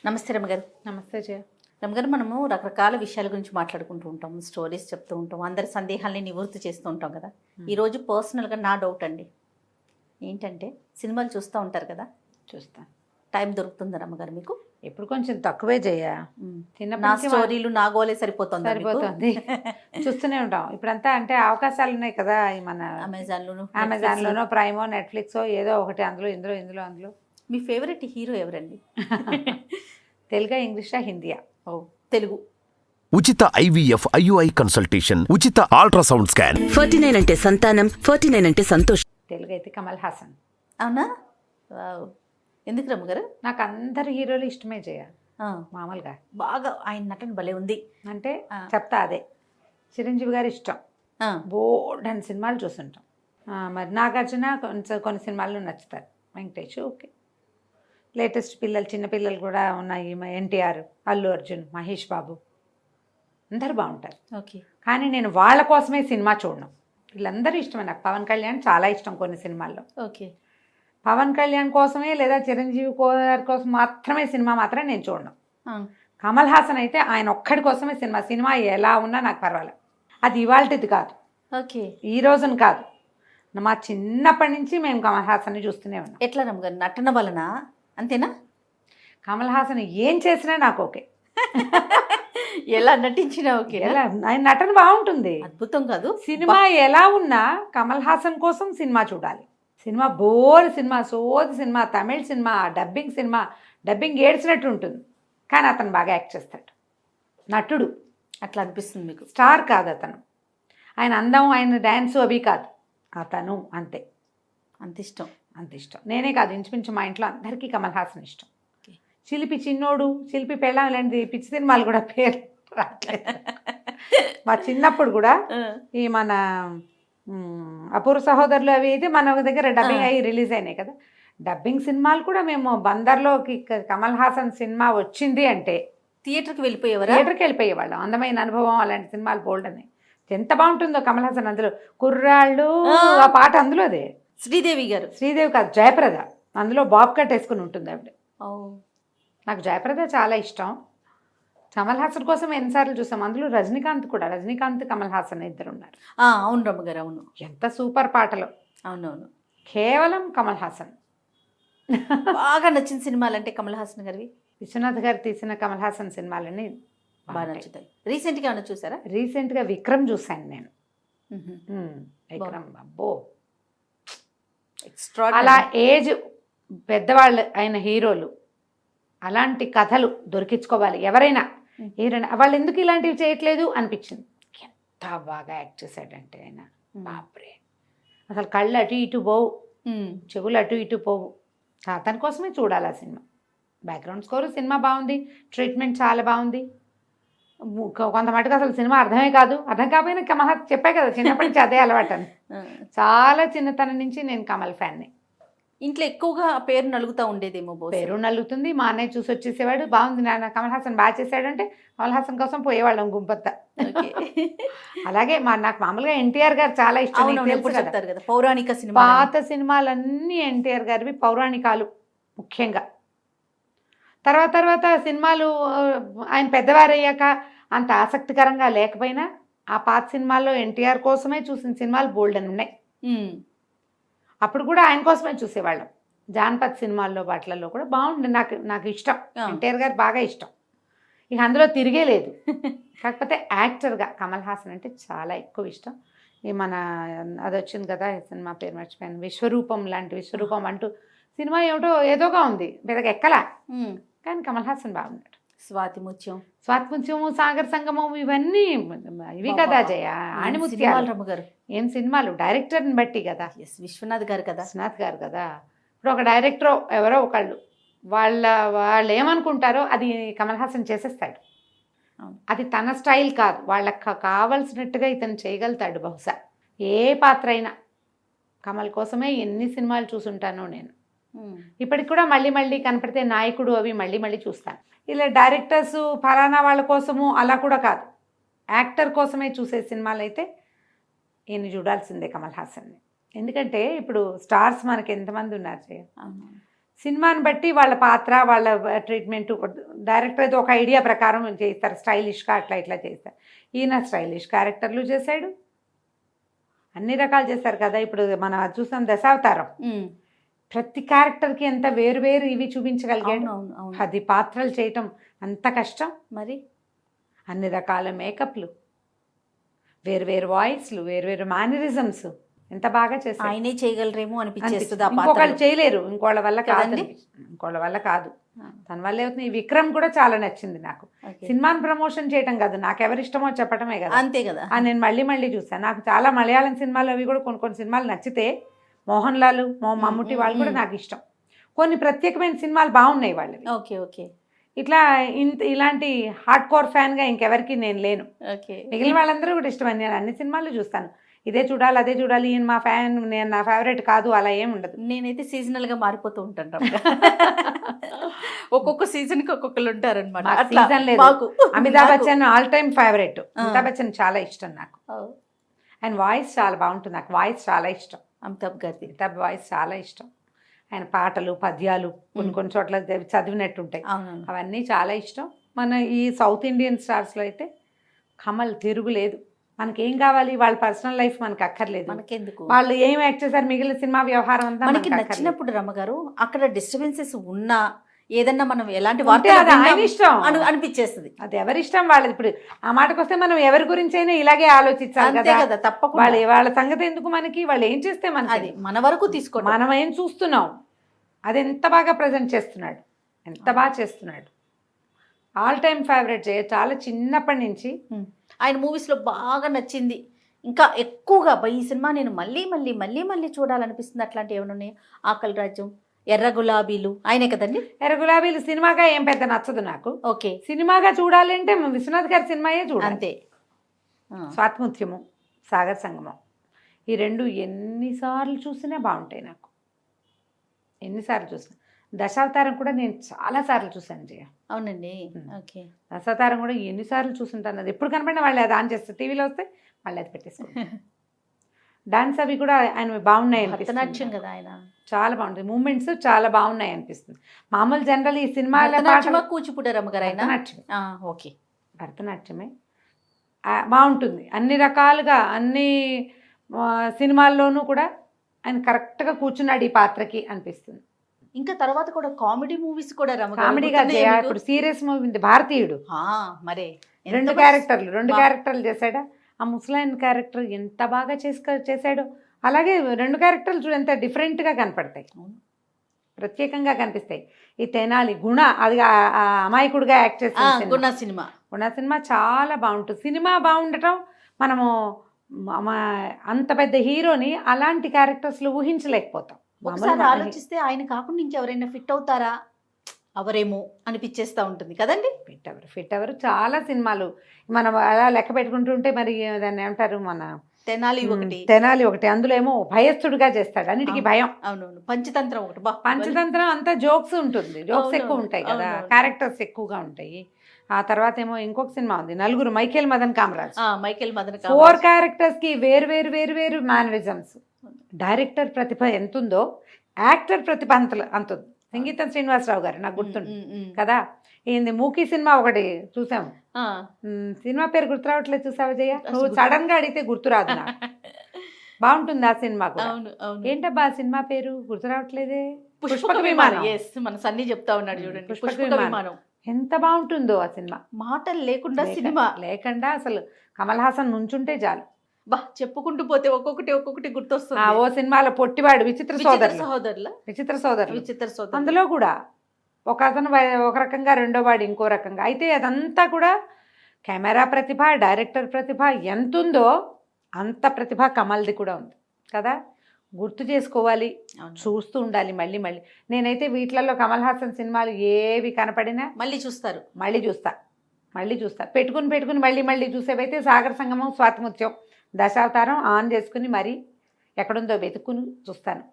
నమస్తే రమగారు. నమస్తే జయ. రమగారు, మనము రకరకాల విషయాల గురించి మాట్లాడుకుంటూ ఉంటాం, స్టోరీస్ చెప్తూ ఉంటాం, అందరి సందేహాల్ని నివృత్తి చేస్తూ ఉంటాం కదా. ఈరోజు పర్సనల్గా నా డౌట్ అండి ఏంటంటే, సినిమాలు చూస్తూ ఉంటారు కదా, చూస్తాను. టైం దొరుకుతుందా రమ్మగారు మీకు? ఇప్పుడు కొంచెం తక్కువే జయ. నా స్టోరీలు నా గోలే సరిపోతుంది. చూస్తూనే ఉంటాం. ఇప్పుడంతా అంటే అవకాశాలు ఉన్నాయి కదా, మన అమెజాన్లోనో ప్రైమో నెట్ఫ్లిక్సో ఏదో ఒకటి, అందులో ఇందులో. మీ ఫేవరెట్ హీరో ఎవరండి? తెలుగా, ఇంగ్లీషా, హిందీయా? తెలుగు. ఉచిత IVF IUI కన్సల్టేషన్, ఉచిత అల్ట్రాసౌండ్ స్కాన్. 49 అంటే సంతానం, 49 అంటే సంతోషం. తెలుగు అయితే కమల్ హాసన్. అవునా? ఎందుకు రమ్మగారు? నాకు అందరు హీరోలు ఇష్టమే జయ. మామూలుగా బాగా ఆయన నటన భలే ఉంది. అంటే చెప్తా అదే. చిరంజీవి గారు ఇష్టం, బోల్డ్ అని సినిమాలు చూస్తుంటాం. మరి నాగార్జున కొన్ని సినిమాలు నచ్చుతారు. వెంకటేష్ ఓకే. లేటెస్ట్ చిన్న పిల్లలు కూడా ఉన్నాయి. NTR, అల్లు అర్జున్, మహేష్ బాబు అందరు బాగుంటారు. ఓకే. కానీ నేను వాళ్ళ కోసమే సినిమా చూడను. వీళ్ళందరూ ఇష్టమే. నాకు పవన్ కళ్యాణ్ చాలా ఇష్టం కొన్ని సినిమాల్లో. ఓకే. పవన్ కళ్యాణ్ కోసమే లేదా చిరంజీవి గారి కోసం మాత్రమే సినిమా మాత్రం నేను చూడను. కమల్ హాసన్ అయితే ఆయన ఒక్కడి కోసమే సినిమా ఎలా ఉన్నా నాకు పర్వాలేదు. అది ఇవాళది కాదు, ఓకే, ఈ రోజున కాదు. మా చిన్నప్పటి నుంచి మేము కమల్ హాసన్ని చూస్తూనే ఉన్నాం. ఎట్లా రమ్మగారు? నటన వలన అంతేనా? కమల్ హాసన్ ఏం చేసినా నాకు ఓకే. ఎలా నటించినా ఓకే. ఆయన నటన బాగుంటుంది, అద్భుతం కాదు. సినిమా ఎలా ఉన్నా కమల్ హాసన్ కోసం సినిమా చూడాలి. సినిమా బోర్ సినిమా, సోది సినిమా, తమిళ్ సినిమా, డబ్బింగ్ ఏడ్చినట్టు ఉంటుంది. కానీ అతను బాగా యాక్ట్ చేస్తాడు. నటుడు అట్లా అనిపిస్తుంది మీకు? స్టార్ కాదు అతను. ఆయన అందం, ఆయన డ్యాన్సు అవి కాదు, అతను అంతే. అంత ఇష్టం. నేనే కాదు, ఇంచుమించు మా ఇంట్లో అందరికీ కమల్ హాసన్ ఇష్టం. చిలిపి చిన్నోడు, చిలిపి పెళ్ళాం, ఇలాంటి పిచ్చి సినిమాలు కూడా పేరు రావట్లేదు. మా చిన్నప్పుడు కూడా ఈ మన అపూర్వ సహోదరులు అవి అయితే మన దగ్గర డబ్బింగ్ అయ్యి రిలీజ్ అయినాయి కదా. డబ్బింగ్ సినిమాలు కూడా మేము బందర్లోకి కమల్ హాసన్ సినిమా వచ్చింది అంటే థియేటర్కి వెళ్ళిపోయేవాళ్ళం. అందమైన అనుభవం, అలాంటి సినిమాలు బోల్డ్ అని. ఎంత బాగుంటుందో కమల్ హాసన్ అందులో. కుర్రాళ్ళు ఆ పాట అందులోదే. శ్రీదేవి కాదు, జయప్రద అందులో బాబ్ కట్ వేసుకుని ఉంటుంది ఆవిడ. నాకు జయప్రద చాలా ఇష్టం. కమల్ హాసన్ కోసం ఎన్నిసార్లు చూసాం. అందులో రజనీకాంత్ కమల్ హాసన్ ఇద్దరు ఉన్నారు. అవును రమ్మగారు, అవును. ఎంత సూపర్ పాటలు. అవునవును. కేవలం కమల్ హాసన్. బాగా నచ్చిన సినిమాలు అంటే కమల్ హాసన్ గారివి? విశ్వనాథ్ గారు తీసిన కమల్ హాసన్ సినిమాలని బాగా నచ్చుతాయి. రీసెంట్గా ఏమైనా చూసారా? రీసెంట్గా విక్రమ్ చూశాను నేను. విక్రమ్ అబ్బో, అలా ఏజ్ పెద్దవాళ్ళు అయిన హీరోలు అలాంటి కథలు దొరికించుకోవాలి ఎవరైనా. వాళ్ళు ఎందుకు ఇలాంటివి చేయట్లేదు అనిపించింది. ఎంత బాగా యాక్ట్ చేశాడంటే ఆయన, బాప్రే. అసలు కళ్ళు అటు ఇటు పోవు, చెవులు అటు ఇటు పోవు. అతని కోసమే చూడాలి ఆ సినిమా. బ్యాక్గ్రౌండ్ స్కోరు సినిమా బాగుంది, ట్రీట్మెంట్ చాలా బాగుంది. కొంత మటుకు అసలు సినిమా అర్థం కాకపోయినా కమల్ హాసన్ చెప్పాయి కదా, చిన్నప్పటి నుంచి అదే అలవాటు అని. చాలా చిన్నతనం నుంచి నేను కమల్ ఫ్యాన్ని. ఇంట్లో ఎక్కువగా పేరు నలుగుతూ ఉండేదేమో. పేరు నలుగుతుంది. మా అన్నయ్య చూసి వచ్చేసేవాడు, బాగుంది నాన్న కమల్ హాసన్ బాగా చేశాడంటే కమల్ హాసన్ కోసం పోయేవాళ్ళం గుంపత్తా. అలాగే నాకు మామూలుగా NTR గారు చాలా ఇష్టం. చెప్తారు కదా, పౌరాణిక సినిమా, పాత సినిమాలన్నీ NTR గారివి పౌరాణికాలు ముఖ్యంగా. తర్వాత సినిమాలు ఆయన పెద్దవారయ్యాక అంత ఆసక్తికరంగా లేకపోయినా ఆ పాత సినిమాల్లో NTR కోసమే చూసిన సినిమాలు బోల్డ్ అని ఉన్నాయి. అప్పుడు కూడా ఆయన కోసమే చూసేవాళ్ళం. జానపద సినిమాల్లో వాటిలలో కూడా బాగుంది. నాకు ఇష్టం, NTR గారు బాగా ఇష్టం. ఇక అందులో తిరిగే లేదు. కాకపోతే యాక్టర్గా కమల్ హాసన్ అంటే చాలా ఎక్కువ ఇష్టం. ఈ మన అది వచ్చింది కదా, సినిమా పేరు మర్చిపోయాను, విశ్వరూపం అంటూ సినిమా ఏదోగా ఉంది, పెద్దగా ఎక్కలా. కానీ కమల్ హాసన్ బాగున్నాడు. స్వాతిముత్యము, సాగర్ సంగమం ఇవన్నీ ఇవి కదా జయ. ఆణిముత్యాలు గారు ఏం సినిమాలు, డైరెక్టర్ని బట్టి కదా. విశ్వనాథ్ గారు కదా. ఇప్పుడు ఒక డైరెక్టర్ ఎవరో ఒకళ్ళు వాళ్ళు ఏమనుకుంటారో అది కమల్ హాసన్ చేసేస్తాడు. అది తన స్టైల్ కాదు, వాళ్ళకి కావలసినట్టుగా ఇతను చేయగలుగుతాడు. బహుశా ఏ పాత్ర అయినా కమల్ కోసమే ఎన్ని సినిమాలు చూసుంటానో నేను. ఇప్పటికి కూడా మళ్ళీ కనపడితే నాయకుడు అవి మళ్ళీ చూస్తాను. ఇలా డైరెక్టర్స్ ఫలానా వాళ్ళ కోసము అలా కూడా కాదు, యాక్టర్ కోసమే చూసే సినిమాలు అయితే ఈయన చూడాల్సిందే కమల్ హాసన్ని. ఎందుకంటే ఇప్పుడు స్టార్స్ మనకి ఎంతమంది ఉన్నారు చేయ. సినిమాని బట్టి వాళ్ళ పాత్ర వాళ్ళ ట్రీట్మెంట్ డైరెక్టర్ అయితే ఒక ఐడియా ప్రకారం చేస్తారు, స్టైలిష్గా అట్లా ఇట్లా చేస్తారు. ఈయన స్టైలిష్ క్యారెక్టర్లు చేశాడు, అన్ని రకాలు చేస్తారు కదా. ఇప్పుడు మనం చూసాం దశావతారం, ప్రతి క్యారెక్టర్కి ఎంత వేరు వేరు ఇవి చూపించగలిగాడు. 10 పాత్రలు చేయటం అంత కష్టం మరి. అన్ని రకాల మేకప్లు, వేరు వేరు వాయిస్లు, వేరు వేరు మేనరిజమ్స్, ఎంత బాగా చేస్తారు. ఆయనే చేయగలరేమో అనిపించేస్తుంది. ఇంకొకళ్ళు చేయలేరు, ఇంకోళ్ళ వల్ల కాదండి, ఇంకోళ్ళ వల్ల కాదు, తన వల్ల అవుతుంది. ఈ విక్రమ్ కూడా చాలా నచ్చింది నాకు. సినిమాని ప్రమోషన్ చేయటం కాదు, నాకు ఎవరిష్టమో చెప్పటమే కదా. అంతే కదా. నేను మళ్ళీ మళ్ళీ చూసాను. నాకు చాలా మలయాళం సినిమాలు అవి కూడా కొన్ని సినిమాలు నచ్చితే, మోహన్ లాల్, మమ్ముట్టి వాళ్ళు కూడా నాకు ఇష్టం. కొన్ని ప్రత్యేకమైన సినిమాలు బాగున్నాయి వాళ్ళవి. Okay okay. ఇట్లా ఇలాంటి హార్డ్ కోర్ ఫ్యాన్గా ఇంకెవరికి నేను లేను. మిగిలిన వాళ్ళందరూ కూడా ఇష్టమని నేను అన్ని సినిమాలు చూస్తాను. ఇదే చూడాలి అదే చూడాలి, ఈయన మా ఫ్యాన్, నేను నా ఫేవరెట్ కాదు, అలా ఏం ఉండదు. నేనైతే సీజనల్గా మారిపోతూ ఉంటాను. ఒక్కొక్క సీజన్కి ఒక్కొక్కరు ఉంటారనమాట. సీజన్ లేదు. Amitabh Bachchan all time favourite. Amitabh Bachchan చాలా ఇష్టం నాకు. ఆయన వాయిస్ చాలా బాగుంటుంది, నాకు వాయిస్ చాలా ఇష్టం. అమితాబ్ వాయిస్ చాలా ఇష్టం. ఆయన పాటలు, పద్యాలు కొన్ని చోట్ల చదివినట్టుంటాయి, అవన్నీ చాలా ఇష్టం. మన ఈ సౌత్ ఇండియన్ స్టార్స్లో అయితే కమల్ తిరుగులేదు. మనకేం కావాలి, వాళ్ళ పర్సనల్ లైఫ్ మనకు అక్కర్లేదు, మనకెందుకు, వాళ్ళు ఏం యాక్ట్ చేశారు, మిగిలిన సినిమా వ్యవహారం అంతా మనకి నచ్చినప్పుడు. రమ్మగారు అక్కడ డిస్టర్బెన్సెస్ ఉన్నా ఏదన్నా మనం ఎలాంటి ఇష్టం అనిపించేస్తుంది, అది ఎవరిష్టం వాళ్ళది. ఇప్పుడు ఆ మాటకు వస్తే మనం ఎవరి గురించి అయినా ఇలాగే ఆలోచించాలి కదా, తప్పకుండా. వాళ్ళ సంగతి ఎందుకు మనకి, వాళ్ళు ఏం చేస్తే మనకి మన వరకు తీసుకో, మనం ఏం చూస్తున్నాం, అది ఎంత బాగా ప్రజెంట్ చేస్తున్నాడు, ఎంత బాగా చేస్తున్నాడు. All time favourite. చాలా చిన్నప్పటి నుంచి ఆయన మూవీస్లో బాగా నచ్చింది, ఇంకా ఎక్కువగా ఈ సినిమా నేను మళ్ళీ మళ్ళీ మళ్ళీ మళ్ళీ చూడాలనిపిస్తుంది. అట్లాంటివి ఏమైనా ఉన్నాయి? ఆకలి రాజ్యం, ఎర్ర గులాబీలు, ఆయనే కదండి. ఎర్ర గులాబీలు సినిమాగా ఏం పెద్ద నచ్చదు నాకు. ఓకే. సినిమాగా చూడాలి అంటే విశ్వనాథ్ గారి సినిమాయే చూడాలి. అంతే. స్వాతంత్ర్యము, సాగర్ సంగమం, ఈ రెండు ఎన్నిసార్లు చూసినా బాగుంటాయి నాకు, ఎన్నిసార్లు చూసినా. దశావతారం కూడా నేను చాలాసార్లు చూశాను జయ. అవునండి. ఓకే. దశావతారం కూడా ఎన్నిసార్లు చూసుంటాను. అది ఎప్పుడు కనపడినా వాళ్ళు అది ఆన్ చేస్తారు, టీవీలో వస్తే మళ్ళీ అది పెట్టేసుకుంటారు. డాన్స్ అవి కూడా ఆయన బాగున్నాయి భరతనాట్యం కదా, ఆయన చాలా బాగుంటుంది, మూమెంట్స్ చాలా బాగున్నాయి అనిపిస్తుంది. మామూలు జనరల్ ఈ సినిమాల కూచిపూడి రమ్మగారు భరతనాట్యం. ఓకే, భరతనాట్యమే బాగుంటుంది. అన్ని రకాలుగా అన్ని సినిమాల్లోనూ కూడా ఆయన కరెక్ట్గా కూర్చున్నాడు ఈ పాత్రకి అనిపిస్తుంది. ఇంకా తర్వాత కూడా కామెడీ మూవీస్ కూడా కామెడీగా ఇప్పుడు సీరియస్ మూవీ ఉంది భారతీయుడు, మరే రెండు క్యారెక్టర్లు చేశాడా. ఆ ముసలాయన్ క్యారెక్టర్ ఎంత బాగా చేశాడు. అలాగే 2 క్యారెక్టర్లు చూడు ఎంత డిఫరెంట్గా కనపడతాయి, ప్రత్యేకంగా కనిపిస్తాయి. ఈ తెనాలి గుణ, అది అమాయకుడిగా యాక్ట్ చేసిన గుణ సినిమా చాలా బాగుంటుంది. సినిమా బాగుండటం, మనము అంత పెద్ద హీరోని అలాంటి క్యారెక్టర్స్లో ఊహించలేకపోతాం. ఒకసారి ఆలోచిస్తే ఆయన కాకుండా ఇంకెవరైనా ఫిట్ అవుతారా అవరేమో అనిపించేస్తూ ఉంటుంది కదండి. ఫిట్ ఎవరు చాలా సినిమాలు మనం అలా లెక్క పెట్టుకుంటుంటే, మరి దాన్ని ఏమంటారు, మన తెనాలి ఒకటి, అందులో ఏమో భయస్థుడిగా చేస్తాడు, అన్నిటికీ భయం. అవునవును. పంచతంత్రం ఒకటి, పంచతంత్రం అంతా జోక్స్ ఉంటుంది, జోక్స్ ఎక్కువ ఉంటాయి కదా, క్యారెక్టర్స్ ఎక్కువగా ఉంటాయి. ఆ తర్వాత ఏమో ఇంకొక సినిమా ఉంది నలుగురు, మైకేల్ మదన్ కామరాజ్. 4 క్యారెక్టర్స్ కి వేరు వేరు వేరు వేరు మేనరిజమ్స్. డైరెక్టర్ ప్రతిభ ఎంతుందో యాక్టర్ ప్రతిభ అంతుంది. సంగీతం శ్రీనివాసరావు గారు నాకు గుర్తుండు కదా. ఏంది మూకీ సినిమా ఒకటి చూసాము, సినిమా పేరు గుర్తు రావట్లేదు, చూసావా జయ? నువ్వు సడన్ గా అడిగితే గుర్తురాదు నాకు. బాగుంటుంది ఆ సినిమా కూడా. ఏంటబ్బా ఆ సినిమా పేరు గుర్తు రావట్లేదే? పుష్పక విమానం. మన సన్నీ చెప్తా ఉన్నాడు చూడండి, పుష్పక విమానం. ఎంత బాగుంటుందో ఆ సినిమా, మాటలు లేకుండా సినిమా లేకుండా అసలు కమల్ హాసన్ నుంచుంటే చాలు. చెప్పుకుంటూ పోతే ఒక్కొక్కటి గుర్తొస్తుంది. ఓ సినిమాలో పొట్టివాడు, విచిత్ర సోదరులు, అందులో కూడా ఒక అతను ఒక రకంగా, రెండో వాడు ఇంకో రకంగా. అయితే అదంతా కూడా కెమెరా ప్రతిభ, డైరెక్టర్ ప్రతిభ ఎంతుందో అంత ప్రతిభ కమల్ది కూడా ఉంది కదా. గుర్తు చేసుకోవాలి, చూస్తూ ఉండాలి మళ్ళీ మళ్ళీ. నేనైతే వీటిలలో కమల్ హాసన్ సినిమాలు ఏవి కనపడినా మళ్ళీ చూస్తా, పెట్టుకుని మళ్ళీ మళ్ళీ చూసేవైతే సాగర సంగమం, స్వాతంత్ర్యం, దశావతారం ఆన్ చేసుకుని మరి ఎక్కడుందో వెతుక్కుని చూస్తాను.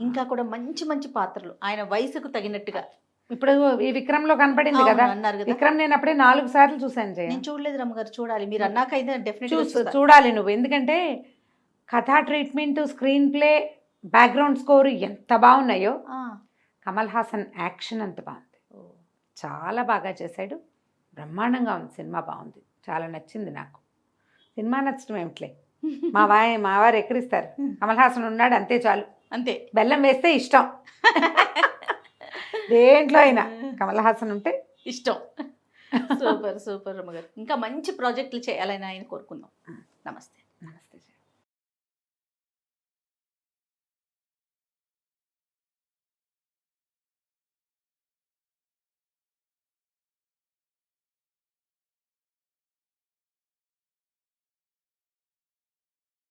ఇంకా కూడా మంచి మంచి పాత్రలు ఆయన వయసుకు తగినట్టుగా. ఇప్పుడు ఈ విక్రమ్ లో కనపడింది కదా, విక్రమ్ నేను అప్పుడే 4 సార్లు చూసాను. నేను చూడలేదు రమ్మగారు, చూడాలి. మీరు అన్నాకైతే డెఫినెట్గా చూడాలి నువ్వు. ఎందుకంటే కథా treatment, screen play, background score ఎంత బాగున్నాయో ఆ, కమల్ హాసన్ యాక్షన్ అంత బాగుంది. ఓ, చాలా బాగా చేశాడు. బ్రహ్మాండంగా ఉంది. సినిమా బాగుంది. చాలా నచ్చింది నాకు. సినిమా నచ్చడం ఏమిట్లే, మా వారు ఎక్కడిస్తారు. కమల్ హాసన్ ఉన్నాడు అంతే చాలు. అంతే. బెల్లం వేస్తే ఇష్టం. దేంట్లో అయినా కమల్ హాసన్ ఉంటే ఇష్టం. సూపర్ సూపర్ రమ్మ గారు. ఇంకా మంచి ప్రాజెక్టులు చేయాలని ఆయన కోరుకుందాం. నమస్తే. నమస్తే.